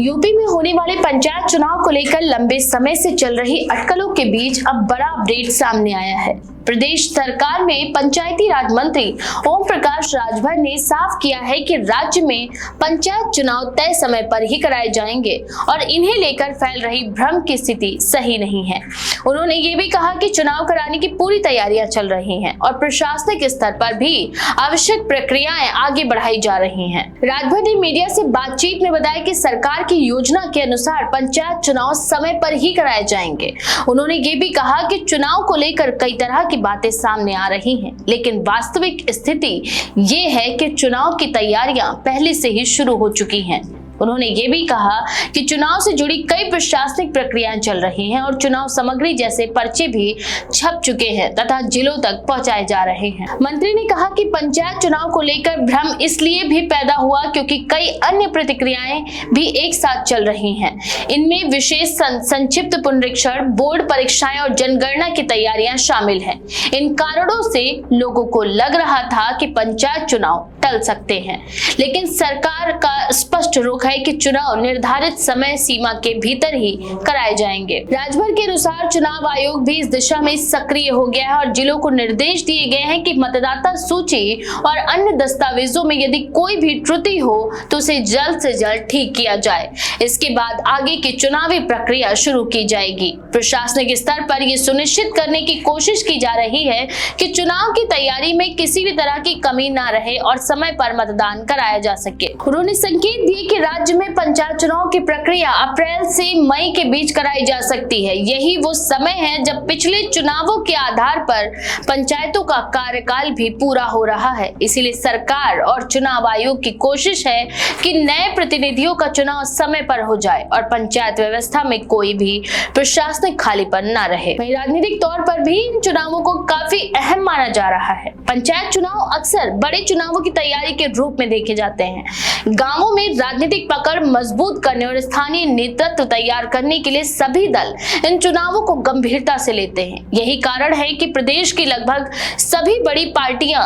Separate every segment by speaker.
Speaker 1: UP में होने वाले पंचायत चुनाव को लेकर लंबे समय से चल रही अटकलों के बीच अब बड़ा अपडेट सामने आया है। प्रदेश सरकार में पंचायती राज मंत्री ओम प्रकाश राजभर ने साफ किया है कि राज्य में पंचायत चुनाव तय समय पर ही कराए जाएंगे और इन्हें लेकर फैल रही भ्रम की स्थिति सही नहीं है। उन्होंने ये भी कहा कि चुनाव कराने की पूरी तैयारियां चल रही हैं और प्रशासनिक स्तर पर भी आवश्यक प्रक्रियाएं आगे बढ़ाई जा रही हैं। राजभर ने मीडिया से बातचीत में बताया कि सरकार की योजना के अनुसार पंचायत चुनाव समय पर ही कराए जाएंगे। उन्होंने ये भी कहा कि चुनाव को लेकर कई तरह की बातें सामने आ रही हैं, लेकिन वास्तविक स्थिति ये है कि चुनाव की तैयारियां पहले से ही शुरू हो चुकी हैं। उन्होंने ये भी कहा कि चुनाव से जुड़ी कई प्रशासनिक प्रक्रियाएं चल रही हैं और चुनाव सामग्री जैसे पर्चे भी छप चुके हैं तथा जिलों तक पहुंचाए जा रहे हैं। मंत्री ने कहा कि पंचायत चुनाव को लेकर भ्रम इसलिए भी पैदा हुआ क्योंकि कई अन्य प्रतिक्रियाएं भी एक साथ चल रही हैं। इनमें विशेष संक्षिप्त पुनरीक्षण, बोर्ड परीक्षाएं और जनगणना की तैयारियां शामिल हैं। इन कारणों से लोगों को लग रहा था कि पंचायत चुनाव टल सकते हैं, लेकिन सरकार का स्पष्ट रुख है कि चुनाव निर्धारित समय सीमा के भीतर ही कराए जाएंगे। राजभर के अनुसार चुनाव आयोग भी इस दिशा में सक्रिय हो गया है और जिलों को निर्देश दिए गए हैं कि मतदाता सूची और अन्य दस्तावेजों में यदि कोई भी त्रुटि हो तो उसे जल्द से जल्द ठीक किया जाए। इसके बाद आगे की चुनावी प्रक्रिया शुरू की जाएगी। प्रशासनिक स्तर पर यह सुनिश्चित करने की कोशिश की जा रही है कि चुनाव की तैयारी में किसी भी तरह की कमी न रहे और समय पर मतदान कराया जा सके। उन्होंने संकेत दिए कि राज्य में पंचायत चुनाव की प्रक्रिया अप्रैल से मई के बीच कराई जा सकती है। यही वो समय है जब पिछले चुनावों के आधार पर पंचायतों का कार्यकाल भी पूरा हो रहा है। इसीलिए सरकार और चुनाव आयोग की कोशिश है कि नए प्रतिनिधियों का चुनाव समय पर हो जाए और पंचायत व्यवस्था में कोई भी प्रशासनिक खालीपन न रहे। वहीं राजनीतिक तौर पर भी इन चुनावों को काफी अहम माना जा रहा है। पंचायत चुनाव अक्सर बड़े चुनावों की तैयारी के रूप में देखे जाते हैं। गांवों में राजनीतिक पकड़ मजबूत करने और स्थानीय नेतृत्व तैयार करने के लिए सभी दल इन चुनावों को गंभीरता से लेते हैं। यही कारण है कि प्रदेश की लगभग सभी बड़ी पार्टियां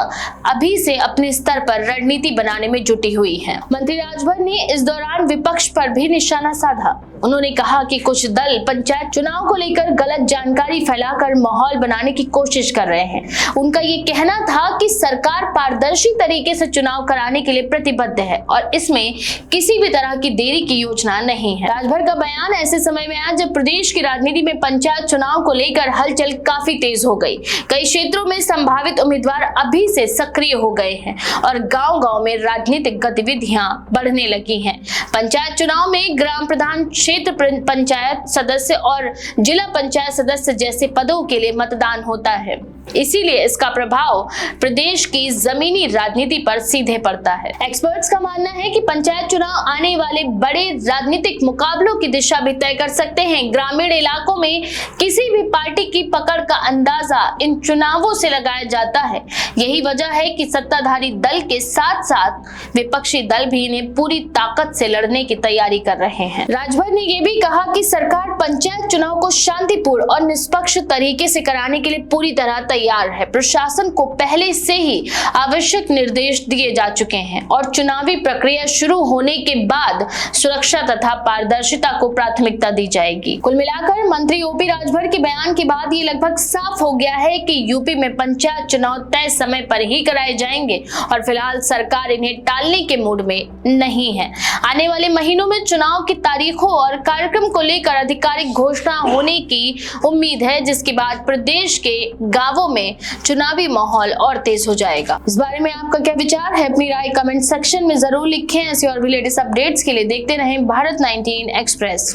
Speaker 1: अभी से अपने स्तर पर रणनीति बनाने में जुटी हुई हैं। मंत्री राजभर ने इस दौरान विपक्ष पर भी निशाना साधा। उन्होंने कहा कि कुछ दल पंचायत चुनाव को लेकर गलत जानकारी फैलाकर माहौल बनाने की कोशिश कर रहे हैं। उनका ये कहना था कि सरकार पारदर्शी तरीके से चुनाव कराने के लिए प्रतिबद्ध है और इसमें किसी भी तरह की देरी की योजना नहीं है। राजभर का बयान ऐसे समय में आया जब प्रदेश की राजनीति में पंचायत चुनाव को लेकर हलचल काफी तेज हो गई। कई क्षेत्रों में संभावित उम्मीदवार अभी से सक्रिय हो गए हैं और गांव-गांव में राजनीतिक गतिविधियां बढ़ने लगी हैं। पंचायत चुनाव में ग्राम प्रधान, क्षेत्र पंचायत सदस्य और जिला पंचायत सदस्य जैसे पदों के लिए मतदान होता है। इसीलिए इसका प्रभाव प्रदेश की जमीनी राजनीति पर सीधे पड़ता है। एक्सपर्ट्स का मानना है कि पंचायत चुनाव आने वाले बड़े राजनीतिक मुकाबलों की दिशा भी तय कर सकते हैं। ग्रामीण इलाकों में किसी भी पार्टी की पकड़ का अंदाजा इन चुनावों से लगाया जाता है। यही वजह है कि सत्ताधारी दल के साथ साथ विपक्षी दल भी इन्हें पूरी ताकत से लड़ने की तैयारी कर रहे हैं। राजभर ने यह भी कहा कि सरकार पंचायत चुनाव को शांतिपूर्ण और निष्पक्ष तरीके से कराने के लिए पूरी तरह तैयार है। प्रशासन को पहले से ही आवश्यक निर्देश दिए जा चुके हैं और चुनावी प्रक्रिया शुरू होने के बाद सुरक्षा तथा पारदर्शिता को प्राथमिकता दी जाएगी। कुल मिलाकर मंत्री ओपी राजभर के बयान के बाद ये लगभग साफ हो गया है कि यूपी में पंचायत चुनाव तय समय पर ही कराए जाएंगे और फिलहाल सरकार इन्हें टालने के मूड में नहीं है। आने वाले महीनों में चुनाव की तारीखों और कार्यक्रम को लेकर आधिकारिक घोषणा होने की उम्मीद है, जिसके बाद प्रदेश के गांवों में चुनावी माहौल और तेज हो जाएगा। इस बारे में आपका क्या विचार है? अपनी राय कमेंट सेक्शन में जरूर लिखें। ऐसी और भी लेटेस्ट अपडेट्स के लिए देखते रहें भारत 19 एक्सप्रेस।